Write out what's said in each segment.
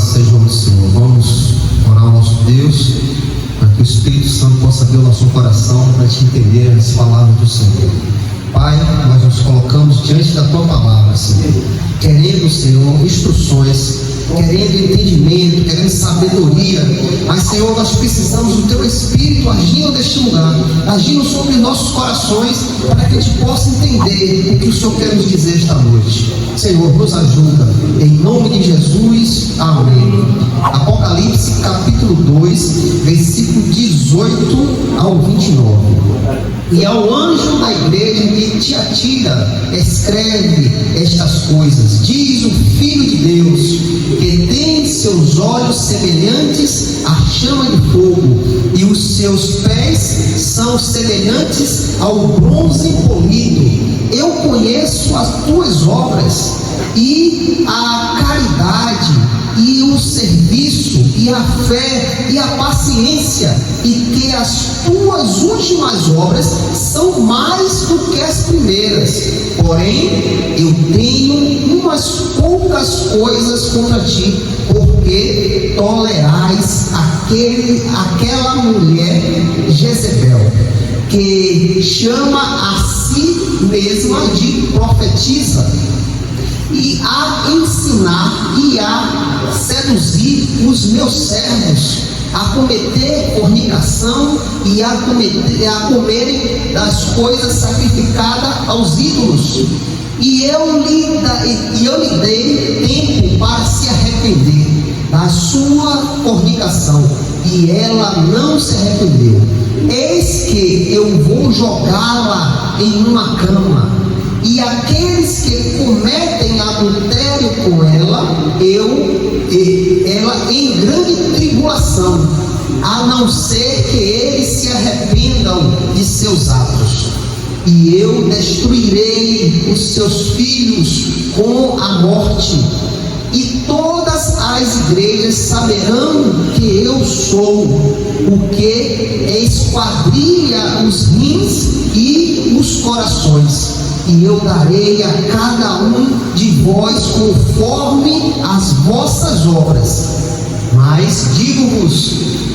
sejam do Senhor. Vamos orar ao nosso Deus, para que o Espírito Santo possa abrir o nosso coração para te entender as palavras do Senhor. Pai, nós nos colocamos diante da Tua palavra, Senhor, querendo, Senhor, instruções, querendo entendimento, querendo sabedoria, mas, Senhor, nós precisamos do Teu Espírito agindo neste lugar, agindo sobre nossos corações, para que a gente possa entender o que o Senhor quer nos dizer esta noite. Senhor, nos ajuda, em nome de Jesus, amém. Apocalipse capítulo 2, versículo 18 ao 29. E ao anjo da igreja de Tiatira escreve estas coisas: diz o Filho de Deus, que tem seus olhos semelhantes à chama de fogo, e os seus pés são semelhantes ao bronze polido. Eu conheço as tuas obras, e a caridade, e o serviço, e a fé, e a paciência, e que as tuas últimas obras são mais do que as primeiras. Porém, eu tenho umas poucas coisas contra ti, porque tolerais aquela mulher Jezebel, que chama a si mesma de profetisa, e a ensinar e a seduzir os meus servos a cometer fornicação e a comerem das coisas sacrificadas aos ídolos. E eu lhe dei tempo para se arrepender da sua fornicação, e ela não se arrependeu. Eis que eu vou jogá-la em uma cama, e aqueles que cometem adultério com ela em grande tribulação, a não ser que eles se arrependam de seus atos. E eu destruirei os seus filhos com a morte, e todas as igrejas saberão que eu sou o que esquadrilha os rins e os corações. E eu darei a cada um de vós conforme as vossas obras. Mas digo-vos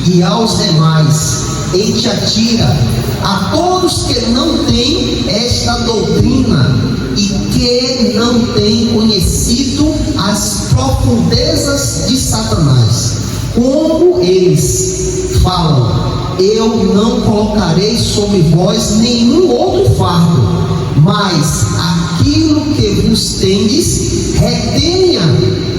e aos demais em Tiatira, a todos que não têm esta doutrina e que não têm conhecido as profundezas de Satanás, como eles falam: eu não colocarei sobre vós nenhum outro fardo, mas aquilo que vos tendes, retenha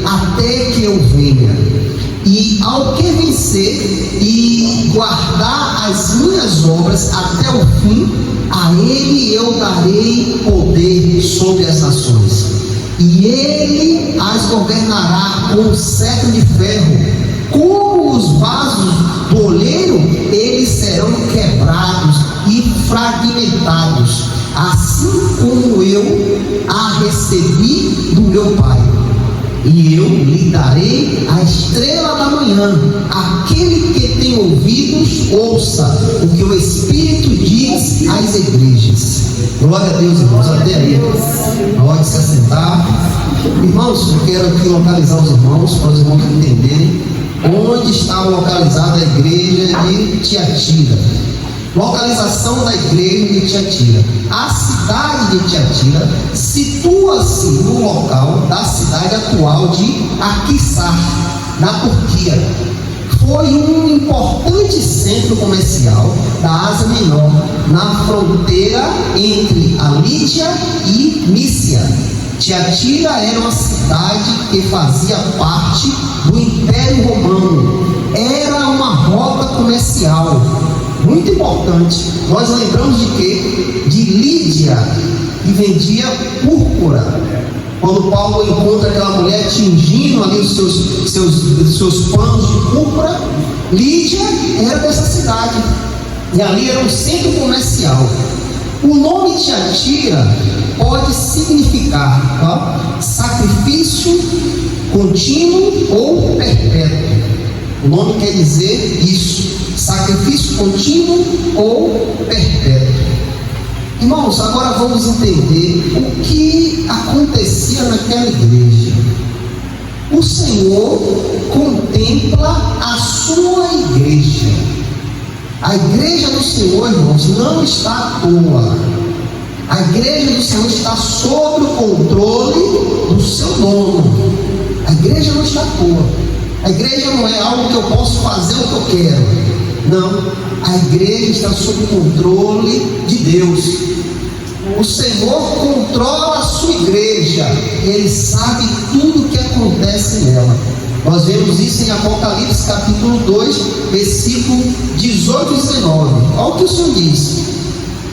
até que eu venha. E ao que vencer e guardar as minhas obras até o fim, a ele eu darei poder sobre as nações, e ele as governará com cetro de ferro. Como os vasos do oleiro, eles serão quebrados e fragmentados, assim como eu a recebi do meu Pai. E eu lhe darei a estrela da manhã. Aquele que tem ouvidos, ouça o que o Espírito diz às igrejas. Glória a Deus, irmãos. Até aí. Pode se assentar. Irmãos, eu quero aqui localizar os irmãos, para os irmãos entenderem onde estava localizada a igreja de Tiatira. Localização da igreja de Tiatira. A cidade de Tiatira situa-se no local da cidade atual de Akhisar, na Turquia. Foi um importante centro comercial da Ásia Menor, na fronteira entre a Lídia e Mísia. Tiatira era uma cidade que fazia parte do Império Romano. Era uma rota comercial muito importante. Nós lembramos de quê? De Lídia, que vendia púrpura. Quando Paulo encontra aquela mulher tingindo ali os seus panos de púrpura, Lídia era dessa cidade, e ali era um centro comercial. O nome Tiatira pode significar sacrifício contínuo ou perpétuo. O nome quer dizer isso: sacrifício contínuo ou perpétuo. Irmãos, agora vamos entender o que acontecia naquela igreja. O Senhor contempla a sua igreja. A igreja do Senhor, irmãos, não está à toa. A igreja do Senhor está sob o controle do seu dono. A igreja não está à toa. A igreja não é algo que eu posso fazer o que eu quero. Não. A igreja está sob o controle de Deus. O Senhor controla a sua igreja e Ele sabe tudo o que acontece nela. Nós vemos isso em Apocalipse capítulo 2, versículo 18 e 19. Olha o que o Senhor diz: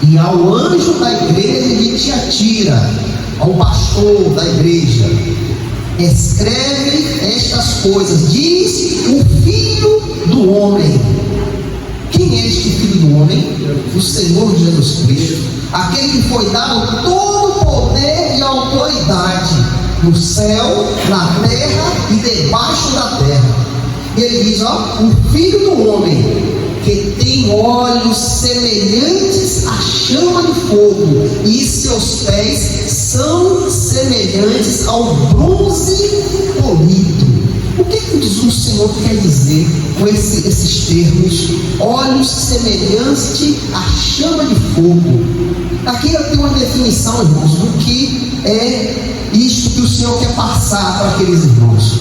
e ao anjo da igreja de Tiatira, ao pastor da igreja, escreve estas coisas, diz o Filho do Homem. Quem é este Filho do Homem? O Senhor Jesus Cristo, aquele que foi dado todo o poder e autoridade no céu, na terra e debaixo da terra. E ele diz, o Filho do Homem, que tem olhos semelhantes a chama de fogo, e seus pés são semelhantes ao bronze polido. O que o Senhor quer dizer com esses termos? Olhos semelhantes a chama de fogo. Aqui eu tenho uma definição, irmãos, do que é isto que o Senhor quer passar para aqueles irmãos.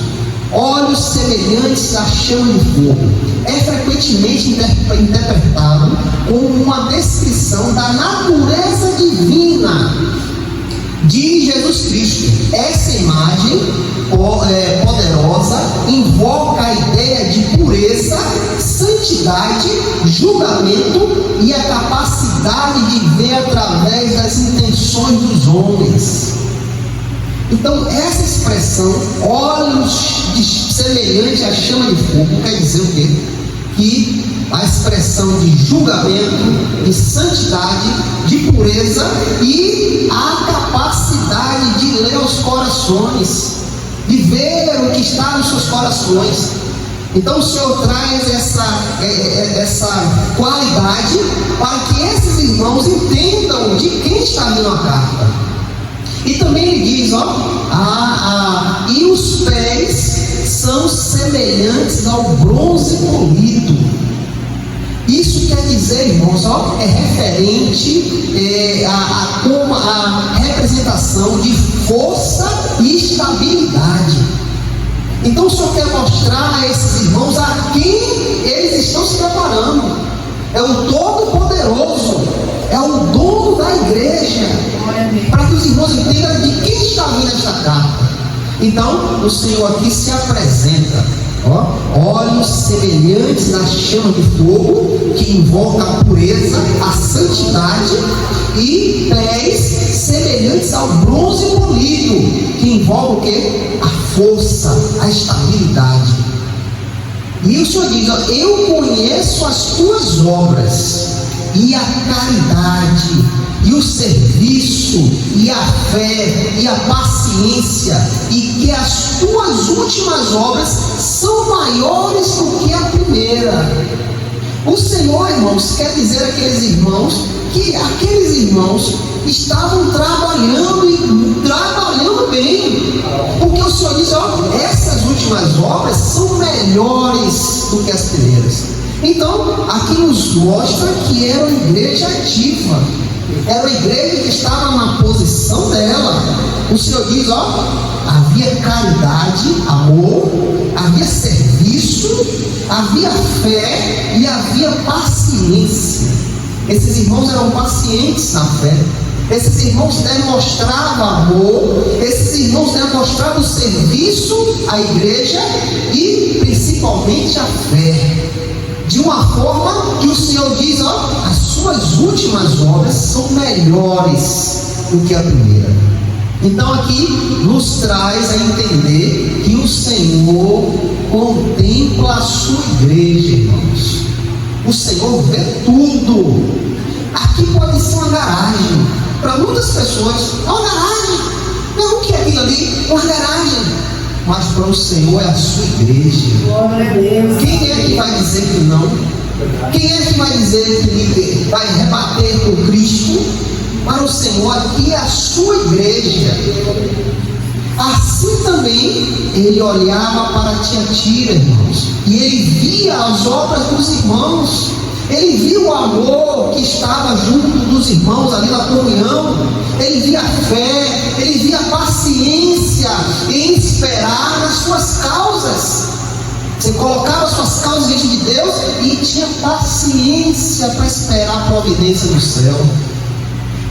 Olhos semelhantes a chama de fogo é frequentemente interpretado como uma descrição da natureza divina de Jesus Cristo. Essa imagem poderosa invoca a ideia de pureza, santidade, julgamento e a capacidade de ver através das intenções dos homens. Então, essa expressão, olhos semelhante à chama de fogo, quer dizer o quê? Que a expressão de julgamento, de santidade, de pureza e a capacidade de ler os corações, de ver o que está nos seus corações. Então o Senhor traz essa qualidade para que esses irmãos entendam de quem está vindo a carta. E também ele diz, e os pés são semelhantes ao bronze polido. Isso quer dizer, irmãos, é referente a representação de força e estabilidade. Então o Senhor quer mostrar a esses irmãos a quem eles estão se preparando. É o Todo-Poderoso, é o dono da igreja, para que os irmãos entendam de quem está vindo esta carta. Então o Senhor aqui se apresenta, olhos semelhantes à chama de fogo, que invoca a pureza, a santidade, e pés semelhantes ao bronze polido, que invoca o quê? A força, a estabilidade. E o Senhor diz, eu conheço as tuas obras, e a caridade, e o serviço, e a fé, e a paciência, e que as tuas últimas obras são maiores do que a primeira. O Senhor, irmãos, quer dizer àqueles irmãos que aqueles irmãos estavam trabalhando bem, porque o Senhor diz, essas últimas obras são melhores do que as primeiras. Então, aqui nos mostra que era uma igreja ativa, era uma igreja que estava na posição dela. O Senhor diz, havia caridade, amor, havia serviço, havia fé e havia paciência. Esses irmãos eram pacientes na fé. Esses irmãos demonstravam amor, esses irmãos demonstravam serviço à igreja e principalmente a fé, de uma forma que o Senhor diz, as suas últimas obras são melhores do que a primeira. Então aqui nos traz a entender que o Senhor contempla a sua igreja, irmãos. O Senhor vê tudo. Aqui pode ser uma garagem. Para muitas pessoas, é uma garagem. Não, o que é aquilo ali? Uma garagem. Mas para o Senhor é a sua igreja. Glória a Deus. Quem é que vai dizer que não? Quem é que vai dizer que vai rebater com Cristo? Para o Senhor aqui é a sua igreja. Assim também também ele olhava para Tiatira, irmãos, e ele via as obras dos irmãos. Ele via o amor que estava junto dos irmãos ali na comunhão. Ele via a fé, ele via a paciência em esperar nas suas causas. Você colocava suas causas diante de Deus e tinha paciência para esperar a providência do céu.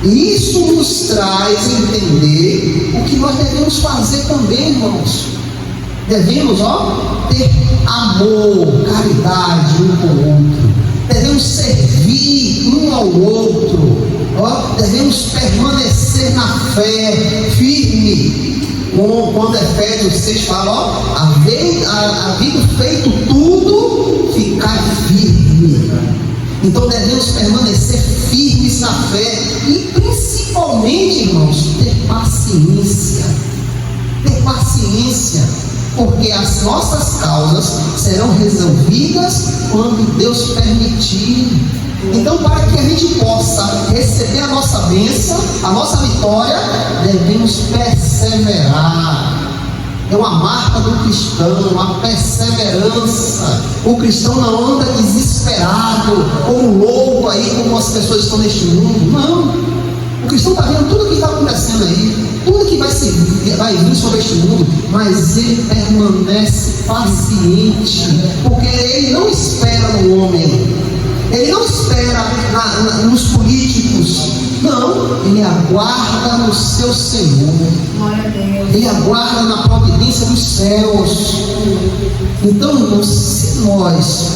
E isso nos traz a entender o que nós devemos fazer também, irmãos. Devemos, ter amor, caridade um com o outro. Devemos servir um ao outro. Devemos permanecer na fé, firme. Quando Efésios 6 fala, havendo feito tudo, ficar firme. Então devemos permanecer firmes na fé e principalmente, irmãos, ter paciência. Ter paciência, porque as nossas causas serão resolvidas quando Deus permitir. Então, para que a gente possa receber a nossa bênção, a nossa vitória, devemos perseverar. É uma marca do cristão, a perseverança. O cristão não anda desesperado, como louco aí, como as pessoas estão neste mundo. Não. O cristão está vendo tudo o que está acontecendo aí, tudo que vai vir sobre este mundo, mas ele permanece paciente, porque ele não espera no homem, ele não espera nos políticos, não, ele aguarda no seu Senhor, ele aguarda na providência dos céus. Então, irmãos, se nós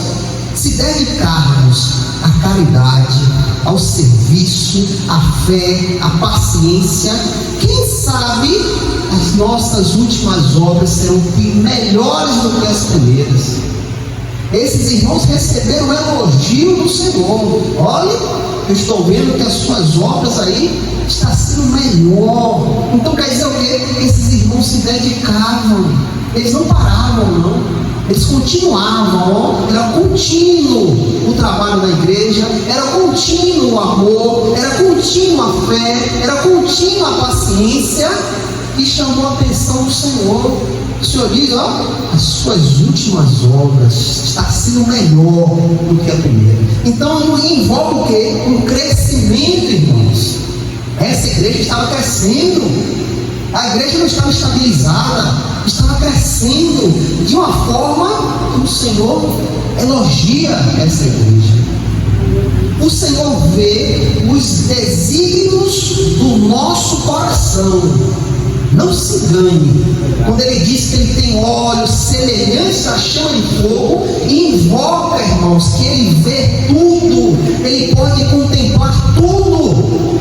se dedicarmos à caridade, ao serviço, à fé, à paciência, quem sabe as nossas últimas obras serão melhores do que as primeiras. Esses irmãos receberam elogio do Senhor. Olha, eu estou vendo que as suas obras aí estão sendo melhor. Então quer dizer o quê? Esses irmãos se dedicavam, eles não paravam, não. Eles continuavam, era contínuo o trabalho da igreja, era contínuo o amor, era contínua a fé, era contínua a paciência, e chamou a atenção do Senhor. O Senhor diz, as suas últimas obras está sendo melhor do que a primeira. Então envolve o quê? Um crescimento, irmãos. Essa igreja estava crescendo. A igreja não estava estabilizada, estava crescendo de uma forma que o Senhor elogia essa igreja. O Senhor vê os desígnios do nosso coração. Não se engane quando ele diz que ele tem olhos semelhantes à chama de fogo e invoca, irmãos, que ele vê tudo, ele pode contemplar tudo.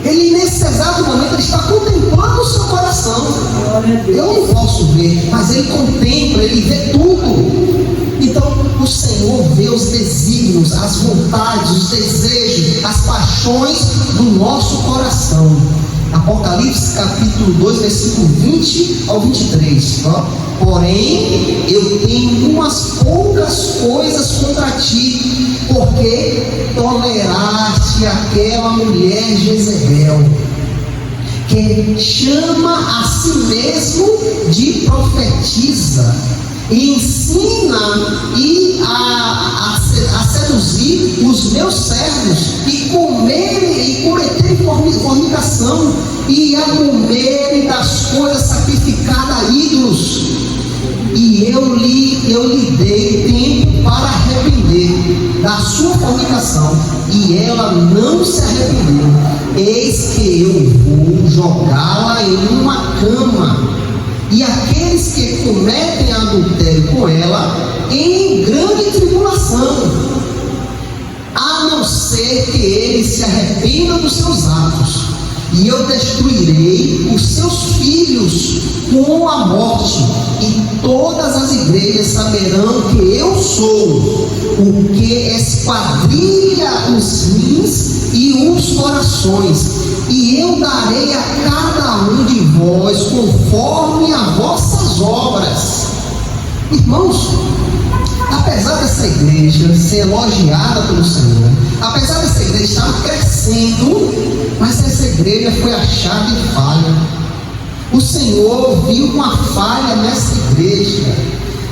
Ele nesse exato momento ele está contemplando o seu coração. Eu não posso ver, mas ele contempla, ele vê tudo. Então o Senhor vê os desígnios, as vontades, os desejos, as paixões do nosso coração. Apocalipse capítulo 2, versículo 20 ao 23. Porém, eu tenho umas poucas coisas contra ti, porque toleraste aquela mulher Jezebel, que chama a si mesmo de profetisa, e ensina a seduzir os meus servos e cometerem fornicação e a comerem das coisas sacrificadas a ídolos. E eu lhe dei tempo para arrepender da sua fornicação, e ela não se arrependeu. Eis que eu vou jogá-la em uma cama, e aqueles que cometem adultério com ela em grande tribulação, a não ser que eles se arrependam dos seus atos, e eu destruirei os seus filhos com a morte, e todas as igrejas saberão que eu sou o que esquadrilha os rins e os corações, e eu darei a cada um de vós conforme as vossas obras. Irmãos, apesar dessa igreja ser elogiada pelo Senhor, apesar dessa igreja estar crescendo, mas essa igreja foi achada em falha. O Senhor viu uma falha nessa igreja.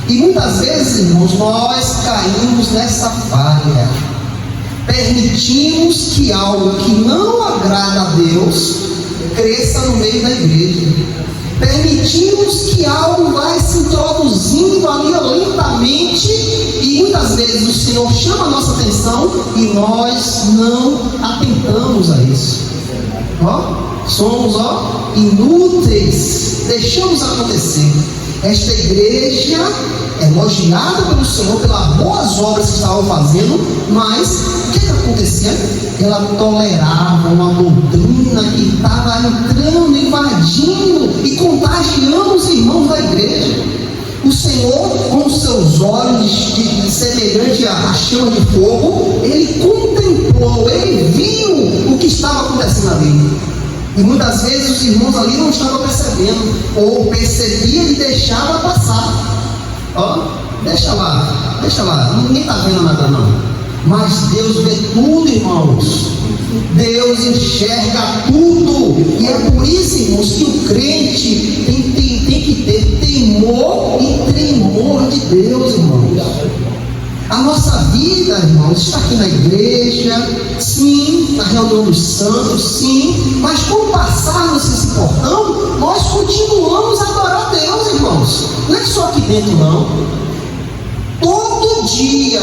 E muitas vezes, irmãos, nós caímos nessa falha. Permitimos que algo que não agrada a Deus cresça no meio da igreja. Permitimos que algo vai se introduzindo ali lentamente, e muitas vezes o Senhor chama a nossa atenção e nós não atentamos a isso. Somos inúteis, deixamos acontecer. Esta igreja é elogiada pelo Senhor pelas boas obras que estavam fazendo, mas o que acontecia? Ela tolerava uma doutrina que estava entrando, invadindo e contagiando os irmãos da igreja. O Senhor, com seus olhos semelhante a chama de fogo, Ele contemplou, Ele viu o que estava acontecendo ali. E muitas vezes os irmãos ali não estavam percebendo, ou percebiam e deixavam passar. Deixa lá, ninguém está vendo nada não. Mas Deus vê tudo, irmãos. Deus enxerga tudo. E é por isso, irmãos, que o crente tem que ter temor e tremor de Deus, irmãos. A nossa vida, irmãos, está aqui na igreja, sim, na reunião dos santos, sim, mas com o passarmos esse portão, nós continuamos a adorar a Deus, irmãos. Não é só aqui dentro, não. Todo dia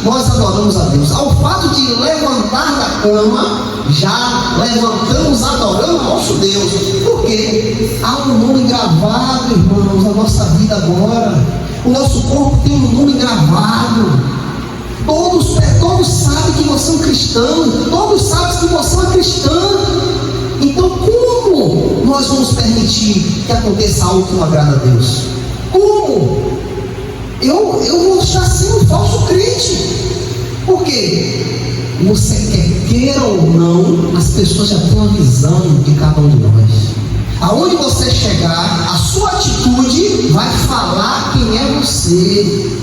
nós adoramos a Deus. Ao fato de levantar da cama, já levantamos adorando o nosso Deus. Por quê? Há um nome gravado, irmãos, na nossa vida agora. O nosso corpo tem um nome gravado. Todos sabem que você é um cristão. Todos sabem que você é uma cristã. Então como nós vamos permitir que aconteça algo que não agrada a Deus? Como? Eu vou estar sendo um falso crente. Por quê? Você queira ou não, as pessoas já têm uma visão de cada um de nós. Aonde você chegar, a sua atitude vai falar quem é você.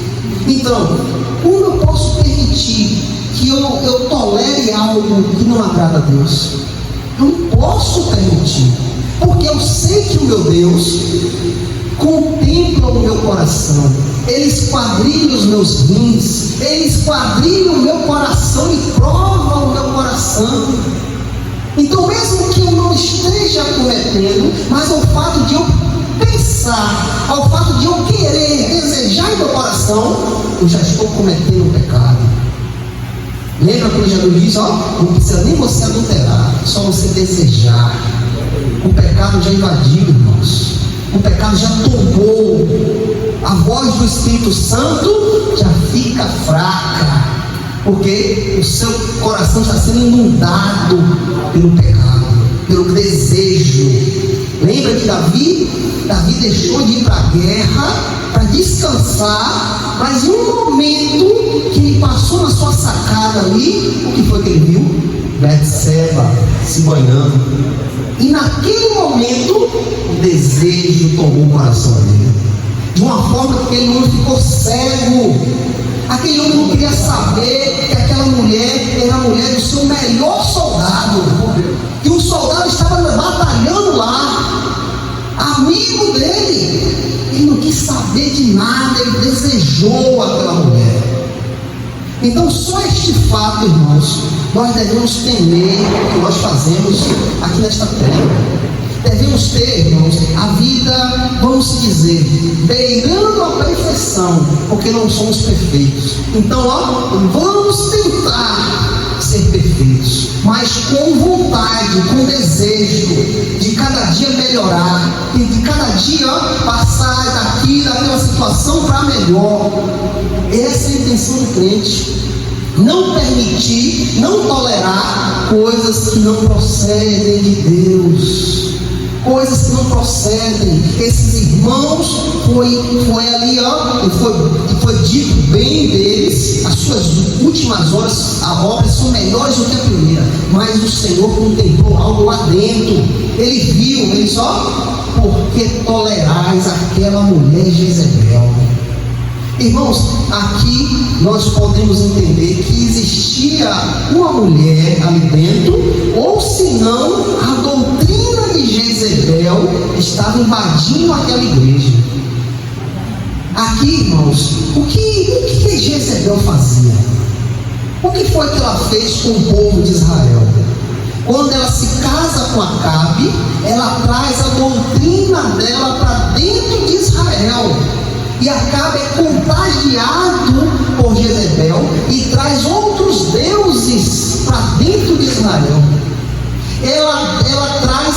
Então, como eu posso permitir que eu tolere algo que não agrada a Deus? Eu não posso permitir, porque eu sei que o meu Deus contempla o meu coração. Ele esquadrilha os meus rins, Ele esquadrilha o meu coração e prova o meu coração. Então, mesmo que eu não esteja cometendo, mas ao fato de eu pensar, ao fato de eu querer, desejar em meu coração, eu já estou cometendo um pecado. Lembra quando Jesus diz, não precisa nem você adulterar, só você desejar. O pecado já invadiu, irmãos. O pecado já tomou. A voz do Espírito Santo já fica fraca, porque o seu coração está sendo inundado pelo pecado, pelo desejo. Lembra que Davi deixou de ir para a guerra para descansar, mas em um momento que ele passou na sua sacada ali, o que foi que ele viu? Betseba se banhando. E naquele momento o desejo tomou o coração dele, de uma forma que aquele homem ficou cego. Aquele homem não queria saber que aquela mulher era a mulher do seu melhor soldado, que o soldado estava batalhando lá, amigo dele. Ele não quis saber de nada, ele desejou aquela mulher. Então, só este fato, irmãos, nós devemos temer o que nós fazemos aqui nesta terra. Devemos ter, irmãos, a vida, vamos dizer, beirando a perfeição, porque não somos perfeitos. Então, vamos tentar ser perfeitos, mas com vontade, com desejo de cada dia melhorar, e de cada dia passar daquela situação para melhor. Essa é a intenção do crente. Não permitir, não tolerar coisas que não procedem de Deus. Coisas que não procedem. Esses irmãos foi ali, foi dito bem deles. As suas últimas horas, as obras são melhores do que a primeira, mas o Senhor contemplou algo lá dentro. Ele viu, ele só, porque tolerais aquela mulher Jezebel. Irmãos, aqui nós podemos entender que existia uma mulher ali dentro, ou senão a doutrina de Jezebel estava invadindo aquela igreja. Aqui, irmãos, o que Jezebel fazia? O que foi que ela fez com o povo de Israel? Quando ela se casa com Acabe, ela traz a doutrina dela para dentro de Israel. E Acabe é contagiado por Jezebel e traz outros deuses para dentro de Israel. Ela traz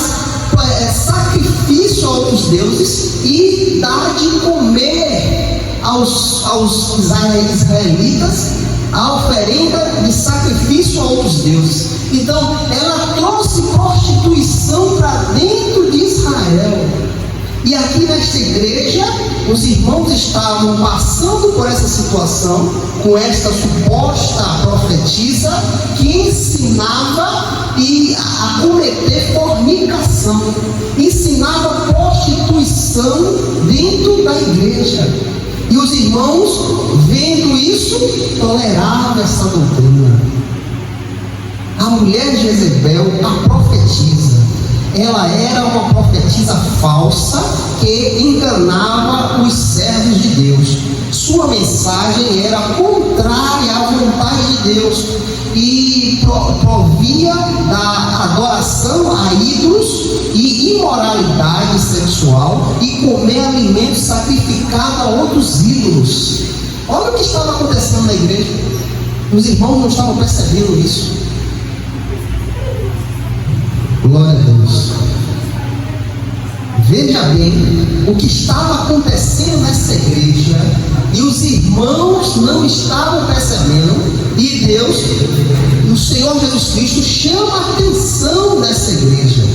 sacrifício a outros deuses e dá de comer aos israelitas a oferenda de sacrifício a outros deuses. Então ela trouxe prostituição para dentro de Israel. E aqui nesta igreja, os irmãos estavam passando por essa situação, com esta suposta profetisa que ensinava a cometer fornicação, ensinava prostituição dentro da igreja. E os irmãos, vendo isso, toleravam essa doutrina. A mulher Jezebel, a profetisa, ela era uma profetisa falsa que enganava os servos de Deus. Sua mensagem era contrária à vontade de Deus e provia da adoração a ídolos e imoralidade sexual e comer alimentos sacrificados a outros ídolos. Olha o que estava acontecendo na igreja. Os irmãos não estavam percebendo isso. Glória a Deus. Veja bem o que estava acontecendo nessa igreja e os irmãos não estavam percebendo, e Deus, o Senhor Jesus Cristo, chama a atenção dessa igreja,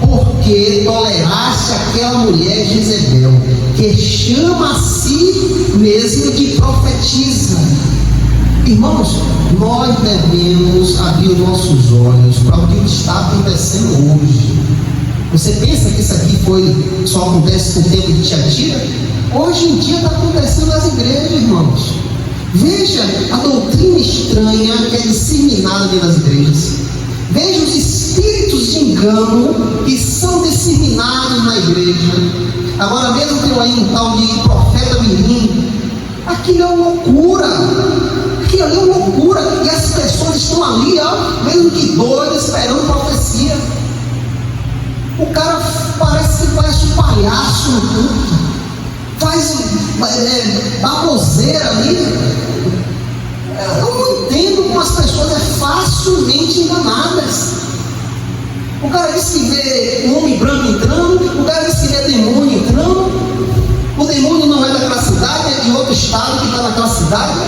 porque toleraste aquela mulher Jezebel, que chama a si mesmo de profetisa. Irmãos, nós devemos abrir os nossos olhos para o que está acontecendo hoje. Você pensa que isso aqui só acontece no tempo de Tiatira? Hoje em dia está acontecendo nas igrejas, irmãos. Veja a doutrina estranha que é disseminada dentro das igrejas. Veja os espíritos de engano que são disseminados na igreja. Agora mesmo tem aí um tal de profeta mirim. Aquilo é uma loucura. Aquilo ali é uma loucura. E as pessoas estão ali, mesmo que doidas, esperando profecia. O cara parece um palhaço no culto, faz baboseira ali. Eu não entendo como as pessoas são facilmente enganadas. O cara diz que vê um homem branco entrando, o cara diz que vê demônio entrando. O demônio não é daquela cidade, é de outro estado que está naquela cidade.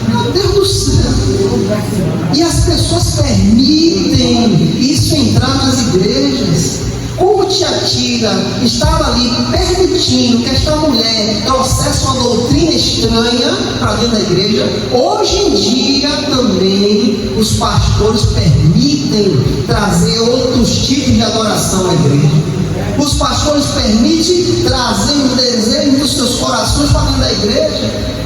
Meu Deus do céu! E as pessoas permitem isso entrar nas igrejas. Como Tiatira estava ali permitindo que esta mulher trouxesse uma doutrina estranha para dentro da igreja, hoje em dia também os pastores permitem trazer outros tipos de adoração à igreja. Os pastores permitem trazer o desejo dos seus corações para dentro da igreja.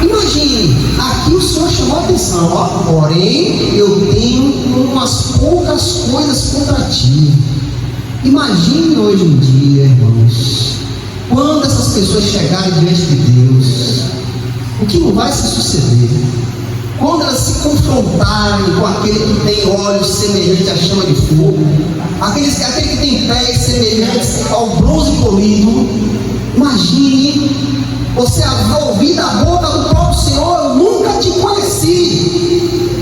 Imagine, aqui o Senhor chamou a atenção, porém eu tenho umas poucas coisas contra ti. Imagine hoje em dia, irmãos, quando essas pessoas chegarem diante de Deus, o que não vai se suceder? Quando elas se confrontarem com aquele que tem olhos semelhantes à chama de fogo, aquele que tem pés semelhantes ao bronze polido, imagine você ouvir da boca do próprio Senhor: eu nunca te conheci.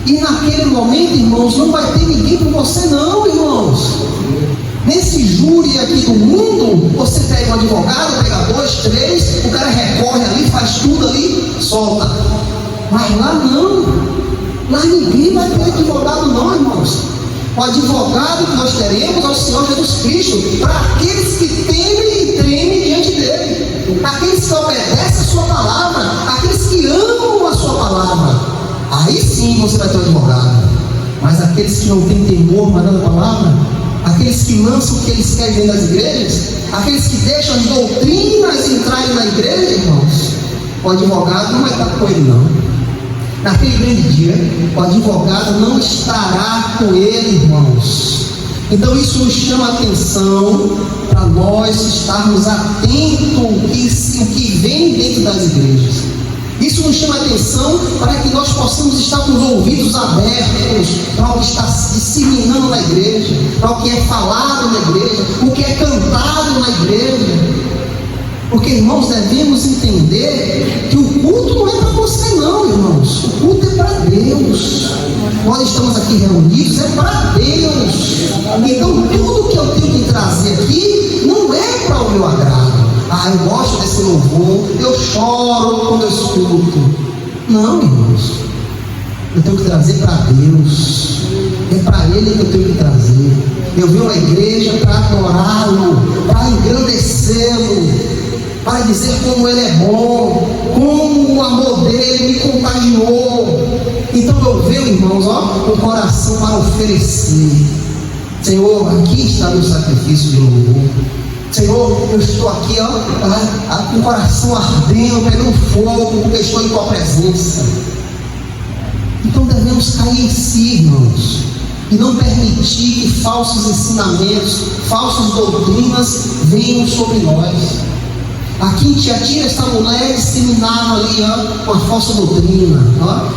E naquele momento, irmãos, não vai ter ninguém por você não, irmãos. Nesse júri aqui do mundo, você pega um advogado, pega 2, 3, o cara recorre ali, faz tudo ali, solta. Mas lá não. Lá ninguém vai ter advogado não, irmãos. O advogado que nós teremos é o Senhor Jesus Cristo, para aqueles que temem e tremem diante dele. Aqueles que obedecem a sua palavra, aqueles que amam a sua palavra. Aí sim você vai ter um advogado. Mas aqueles que não têm temor para a palavra, aqueles que lançam o que eles querem dentro das igrejas, aqueles que deixam as doutrinas entrarem na igreja, irmãos, o advogado não vai estar com ele, não. Naquele grande dia, o advogado não estará com ele, irmãos. Então isso nos chama a atenção para nós estarmos atentos ao que vem dentro das igrejas. Isso nos chama a atenção para que nós possamos estar com os ouvidos abertos para o que está se disseminando na igreja, para o que é falado na igreja, o que é cantado na igreja. Porque, irmãos, devemos entender que o culto não é para você, não, irmãos. O culto é para Deus. Nós estamos aqui reunidos, é para Deus. Então, tudo que eu tenho que trazer aqui não é para o meu agrado. Eu gosto desse louvor, eu choro quando eu escuto. Não, irmãos. Eu tenho que trazer para Deus. É para Ele que eu tenho que trazer. Eu venho à igreja para adorá-lo, para engrandecê-lo, para dizer como Ele é bom, como o amor dele me contagiou. Então eu venho, irmãos, com o coração para oferecer. Senhor, aqui está meu sacrifício de louvor. Senhor, eu estou aqui, com o coração ardendo, pegando fogo, porque estou em tua presença. Então devemos cair em si, irmãos, e não permitir que falsos ensinamentos, falsas doutrinas venham sobre nós. Aqui em Tiatira, esta mulher disseminava ali uma falsa doutrina,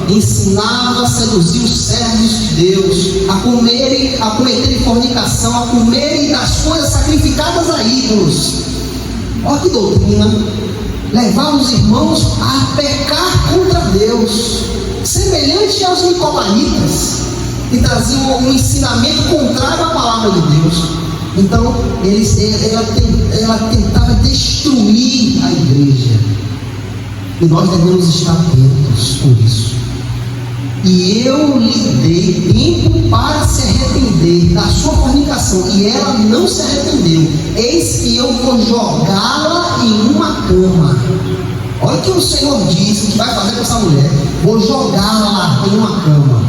ensinava a seduzir os servos de Deus, a cometerem fornicação, a comerem das coisas sacrificadas a ídolos. Olha que doutrina! Levava os irmãos a pecar contra Deus, semelhante aos nicolaítas, que traziam um ensinamento contrário à palavra de Deus. Então, ela tentava destruir a igreja. E nós devemos estar atentos por isso. E eu lhe dei tempo para se arrepender da sua fornicação, e ela não se arrependeu. Eis que eu vou jogá-la em uma cama. Olha o que o Senhor disse que vai fazer com essa mulher. Vou jogá-la em uma cama.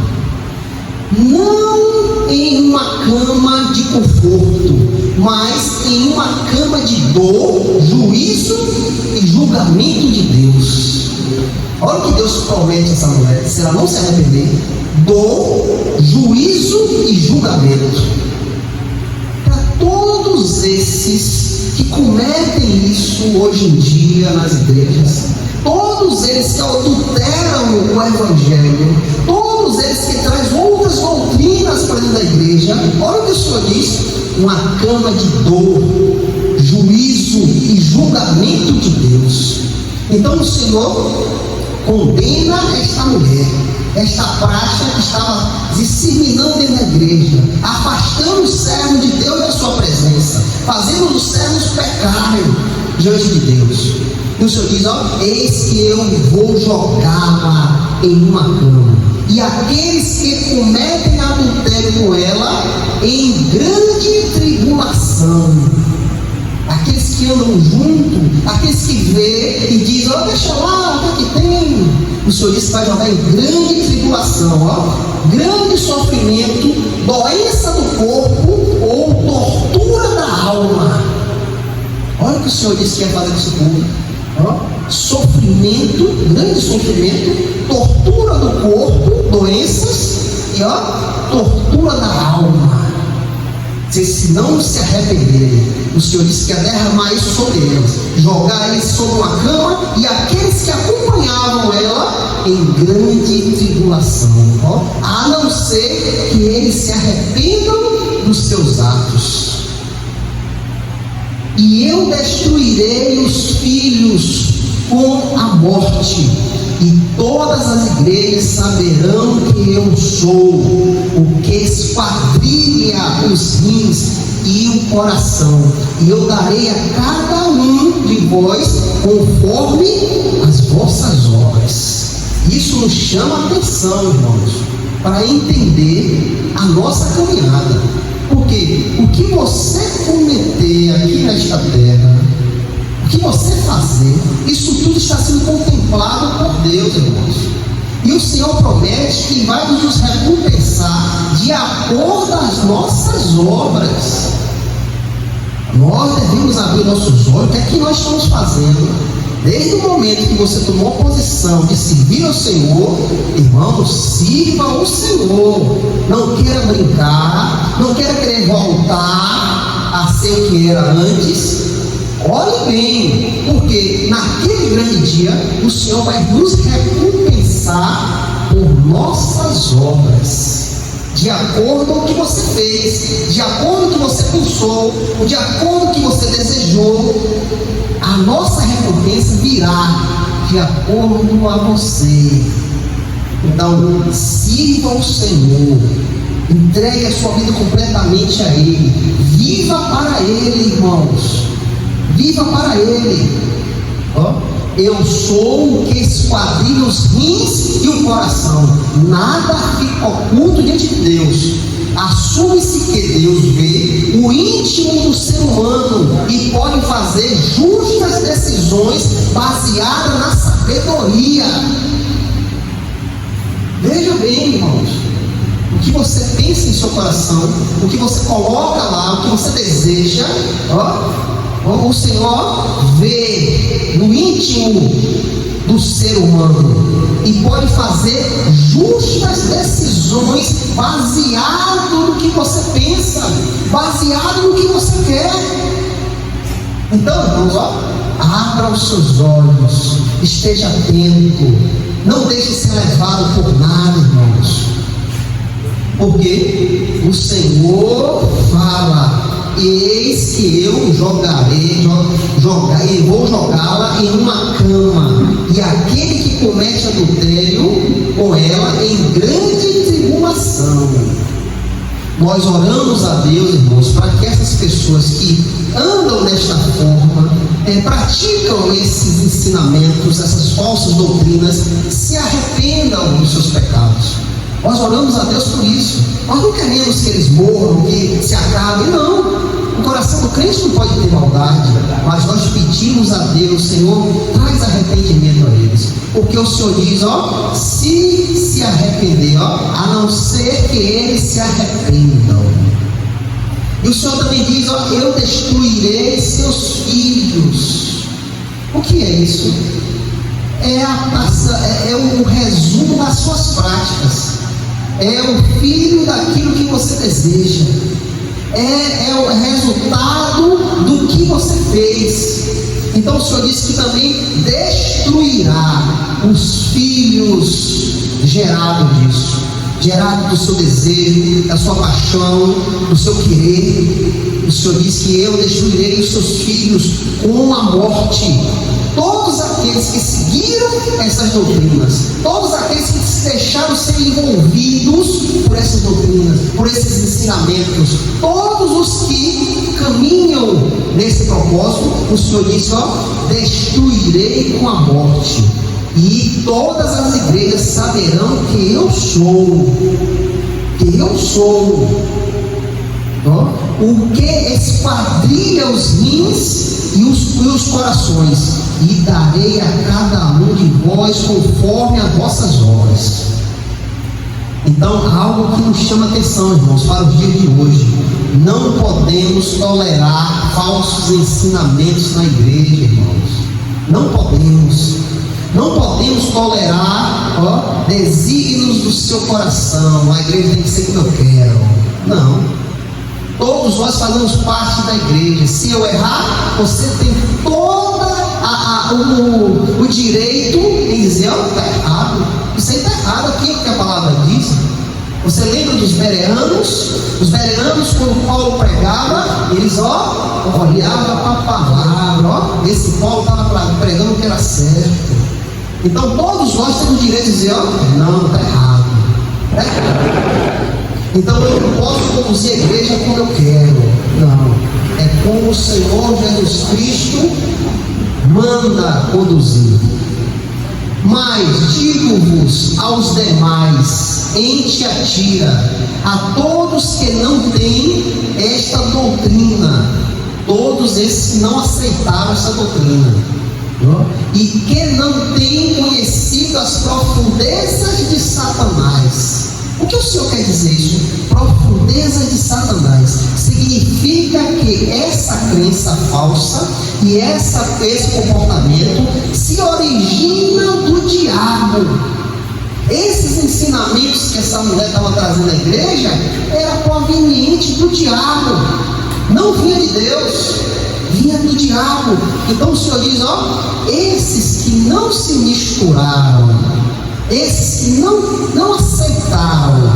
Não em uma cama de conforto, mas em uma cama de dor, juízo e julgamento de Deus. Olha o que Deus promete a essa mulher: se ela não se arrepender, dor, juízo e julgamento. Para todos esses que cometem isso hoje em dia nas igrejas, todos eles que adulteram o Evangelho, todos eles que trazem outras doutrinas para dentro da igreja, olha o que o Senhor diz: uma cama de dor, juízo e julgamento de Deus. Então o Senhor condena esta mulher, esta prática que estava disseminando dentro da igreja, afastando os servos de Deus da sua presença, fazendo os servos pecarem diante de Deus. E o Senhor diz: eis que eu vou jogá-la em uma cama, e aqueles que cometem adultério com ela em grande tribulação. Aqueles que andam junto, aqueles que vê e dizem: deixa lá, o que tem? O Senhor diz que vai jogar em grande tribulação, grande sofrimento, doença do corpo ou tortura da alma. Olha o que o Senhor disse que ia fazer com esse povo. Sofrimento, grande sofrimento, tortura do corpo, doenças e tortura da alma. Se não se arrependerem, o Senhor disse que ia derramar isso sobre eles, jogar eles sobre uma cama, e aqueles que acompanhavam ela em grande tribulação, a não ser que eles se arrependam dos seus atos. E eu destruirei os filhos com a morte, e todas as igrejas saberão que eu sou o que esquadrilha os rins e o coração, e eu darei a cada um de vós conforme as vossas obras. Isso nos chama a atenção, irmãos, para entender a nossa caminhada. Porque o que você cometer aqui nesta terra, o que você fazer, isso tudo está sendo contemplado por Deus, irmãos. E o Senhor promete que vai nos recompensar de acordo às nossas obras. Nós devemos abrir nossos olhos. O que é que nós estamos fazendo? Desde o momento que você tomou a posição de servir ao Senhor, irmão, sirva ao Senhor. Não queira brincar, não querer voltar a ser o que era antes. Olhe bem, porque naquele grande dia o Senhor vai nos recompensar por nossas obras, de acordo com o que você fez, de acordo com o que você pensou, de acordo com o que você desejou. A nossa recompensa virá de acordo a você. Então, sirva ao Senhor, entregue a sua vida completamente a Ele, viva para Ele, irmãos, viva para Ele. Eu sou o que esquadrilha os rins e o coração, nada fica oculto diante de Deus. Assume-se que Deus vê o íntimo do ser humano e pode fazer justas decisões baseadas na sabedoria. Veja bem, irmãos, o que você pensa em seu coração, o que você coloca lá, o que você deseja, o Senhor vê no íntimo do ser humano e pode fazer justas decisões baseado no que você pensa, baseado no que você quer. Então, irmãos, abra os seus olhos, esteja atento, não deixe ser levado por nada, irmãos, porque o Senhor fala: eis que eu vou jogá-la em uma cama, e aquele que comete adultério com ela em grande tribulação. Nós oramos a Deus, irmãos, para que essas pessoas que andam desta forma, praticam esses ensinamentos, essas falsas doutrinas, se arrependam dos seus pecados. Nós oramos a Deus por isso. Nós não queremos que eles morram, que se acabem, não. O coração do crente não pode ter maldade, mas nós pedimos a Deus: Senhor, traz arrependimento a eles, porque o Senhor diz, se arrepender, a não ser que eles se arrependam. E o Senhor também diz, eu destruirei seus filhos. O que é isso? É o resumo das suas práticas, é o filho daquilo que você deseja, é o resultado do que você fez. Então o Senhor disse que também destruirá os filhos gerados disso, gerado do seu desejo, da sua paixão, do seu querer. O Senhor diz que eu destruirei os seus filhos com a morte. Todos aqueles que seguiram essas doutrinas, todos aqueles que se deixaram ser envolvidos por essas doutrinas, por esses ensinamentos, todos os que caminham nesse propósito, o Senhor disse, destruirei com a morte. E todas as igrejas saberão que eu sou. O que esquadrilha os rins e os corações, e darei a cada um de vós conforme as vossas obras. Então, algo que nos chama atenção, irmãos, para os dias de hoje: não podemos tolerar falsos ensinamentos na igreja, irmãos. Não podemos tolerar desígnios do seu coração. A igreja tem que ser como eu quero. Não. Todos nós fazemos parte da igreja. Se eu errar, você tem todo o direito em dizer, está errado. Isso aí está errado. Aqui é o que a palavra diz. Você lembra dos bereanos? Os bereanos, quando Paulo pregava, eles olhavam para a palavra. Esse Paulo estava pregando o que era certo. Então todos nós temos o direito de dizer, não, está errado. Então eu não posso conduzir a igreja como eu quero. Não. É como o Senhor Jesus Cristo manda conduzir. Mas digo-vos aos demais, em Tiatira, a todos que não têm esta doutrina, todos esses que não aceitaram essa doutrina, e que não tem conhecido as profundezas de Satanás. O que o Senhor quer dizer isso? Profundezas de Satanás significa que essa crença falsa e esse comportamento se origina do diabo. Esses ensinamentos que essa mulher estava trazendo à igreja era proveniente do diabo, não vinha de Deus, vinha do diabo. Então o Senhor diz, esses que não se misturaram, esses que não aceitaram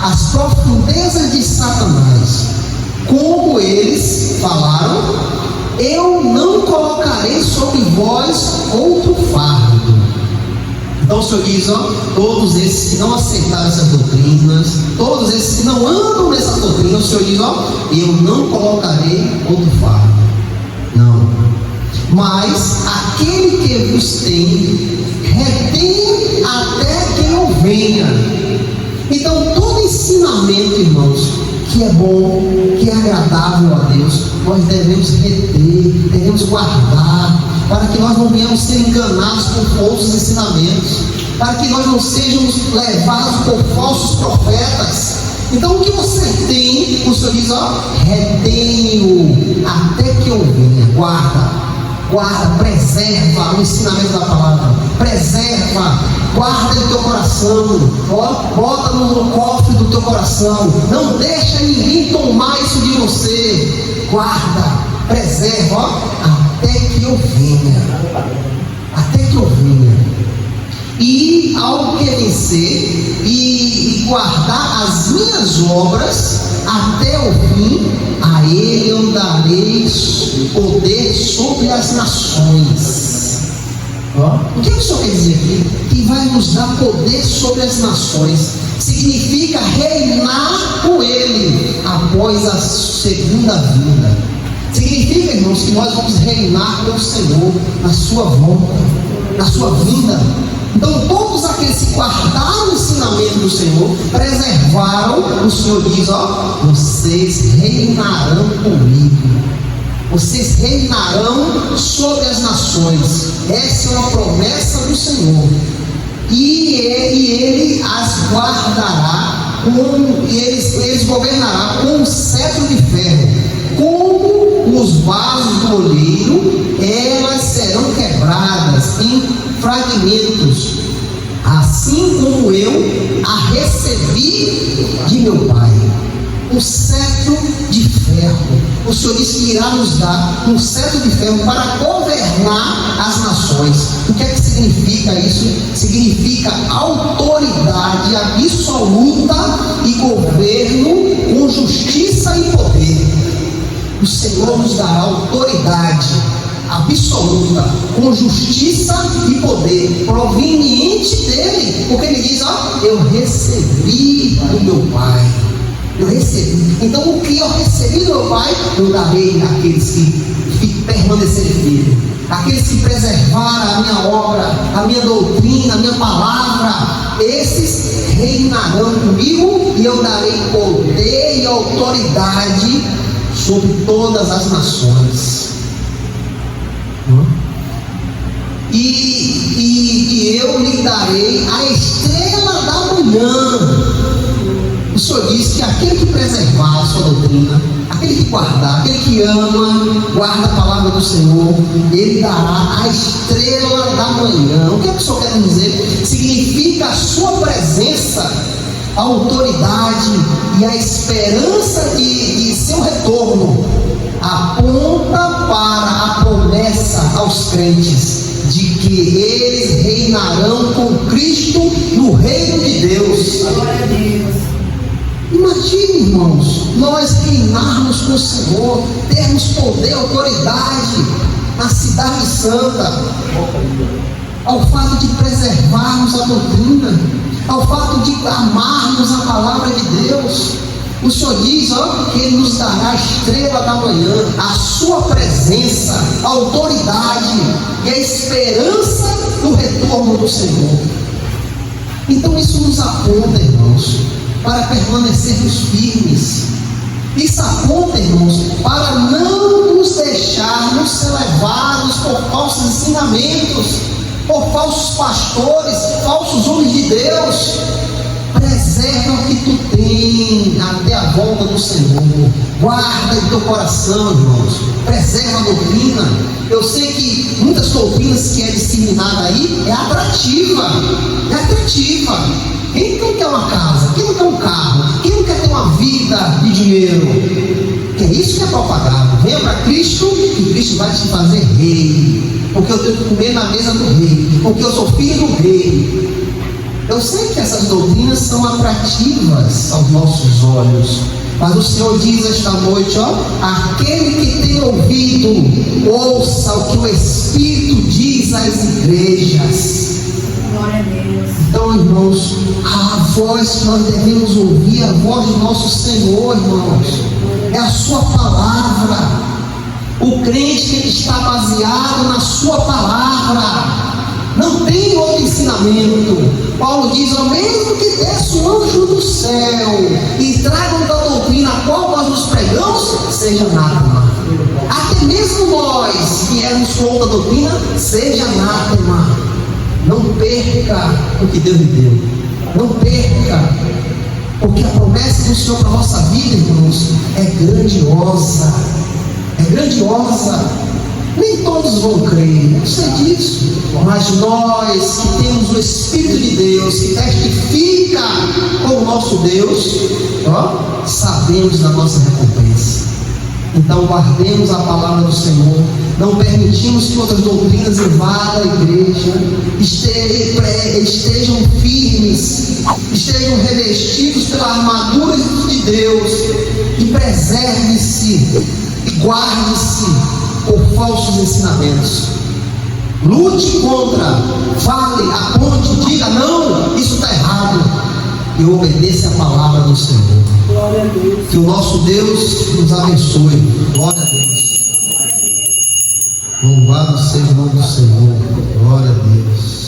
as profundezas de Satanás, como eles falaram, eu não colocarei sobre vós outro fardo. Então o Senhor diz, todos esses que não aceitaram essas doutrinas, todos esses que não andam nessas doutrinas, o Senhor diz, eu não colocarei outro fardo. Não. Mas aquele que vos tem, retém até que eu venha. Então todo ensinamento, irmãos, que é bom, que é agradável a Deus, nós devemos reter, devemos guardar, para que nós não venhamos ser enganados por falsos ensinamentos, para que nós não sejamos levados por falsos profetas. Então o que você tem, o Senhor diz, retenho até que eu venha. Guarda, preserva o ensinamento da palavra, preserva, guarda em teu coração, bota no cofre do teu coração, não deixa ninguém tomar isso de você, guarda, preserva, até que eu venha, e ao que vencer e guardar as minhas obras até o fim, a ele eu darei poder sobre as nações. O que o Senhor quer dizer aqui? Que vai nos dar poder sobre as nações significa reinar com ele após a segunda vinda. Significa, irmãos, que nós vamos reinar com o Senhor na sua volta, na sua vinda. Então todos aqueles que guardaram o ensinamento do Senhor, preservaram, o Senhor diz, vocês reinarão comigo, vocês reinarão sobre as nações. Essa é uma promessa do Senhor, e ele as guardará, eles governará com um cetro de ferro, como os vasos do oleiro, elas serão quebradas em fragmentos, assim como eu a recebi de meu Pai. Um cetro de ferro. O Senhor disse que irá nos dar um cetro de ferro para governar as nações. O que é que significa isso? Significa autoridade absoluta e governo com justiça e poder. O Senhor nos dará autoridade absoluta, com justiça e poder, proveniente dele, porque ele diz, eu recebi do meu Pai, eu recebi. Então o que eu recebi do meu Pai, eu darei àqueles que permanecerem firmes, aqueles que preservaram a minha obra, a minha doutrina, a minha palavra. Esses reinarão comigo, e eu darei poder e autoridade sobre todas as nações. E eu lhe darei a estrela da manhã. O Senhor diz que aquele que preservar a sua doutrina, aquele que guardar, aquele que ama, guarda a palavra do Senhor, ele dará a estrela da manhã. O que é que o Senhor quer dizer? Significa a sua presença, a autoridade e a esperança de seu retorno. Aponta para a promessa aos crentes de que eles reinarão com Cristo no reino de Deus. Glória a Deus. Imagine, irmãos, nós reinarmos com o Senhor, termos poder e autoridade na cidade santa, ao fato de preservarmos a doutrina, ao fato de amarmos a palavra de Deus. O Senhor diz, que Ele nos dará a estrela da manhã, a sua presença, a autoridade e a esperança do retorno do Senhor. Então isso nos aponta, irmãos, para permanecermos firmes. Isso aponta, irmãos, para não nos deixarmos ser levados por falsos por falsos pastores, falsos homens de Deus. Preserva o que tu tem até a volta do Senhor. Guarda em teu coração, irmãos. Preserva a doutrina. Eu sei que muitas doutrinas que é disseminada aí é atrativa. É atrativa. Quem não quer uma casa? Quem não quer um carro? Quem não quer ter uma vida de dinheiro? Que é isso que é propagado. Venha para Cristo e Cristo vai te fazer rei. Porque eu tenho que comer na mesa do rei. Porque eu sou filho do rei. Eu sei que essas doutrinas são atrativas aos nossos olhos, mas o Senhor diz esta noite, aquele que tem ouvido, ouça o que o Espírito diz às igrejas. Glória a Deus. Então, irmãos, a voz que nós devemos ouvir, a voz do nosso Senhor, irmãos, é a sua palavra. O crente que está baseado na sua palavra. Não tem outro ensinamento. Paulo diz, ao mesmo que desça um anjo do céu e tragam da doutrina a qual nós nos pregamos, seja anátema. Até mesmo nós que viemos com outra doutrina, seja anátema. Não perca o que Deus lhe deu. Não perca. Porque a promessa do Senhor para a nossa vida, irmãos, é grandiosa. É grandiosa. Nem todos vão crer, eu sei disso, mas nós que temos o Espírito de Deus, que testifica com o nosso Deus, sabemos da nossa recompensa. Então guardemos a palavra do Senhor, não permitimos que outras doutrinas invadam a igreja, estejam firmes, estejam revestidos pela armadura de Deus, e preserve-se e guarde-se por falsos ensinamentos. Lute contra, fale, aponte, diga não, isso está errado, e obedeça a palavra do Senhor. Glória a Deus. Que o nosso Deus nos abençoe. Glória a Deus. Louvado seja o nome do Senhor. Glória a Deus.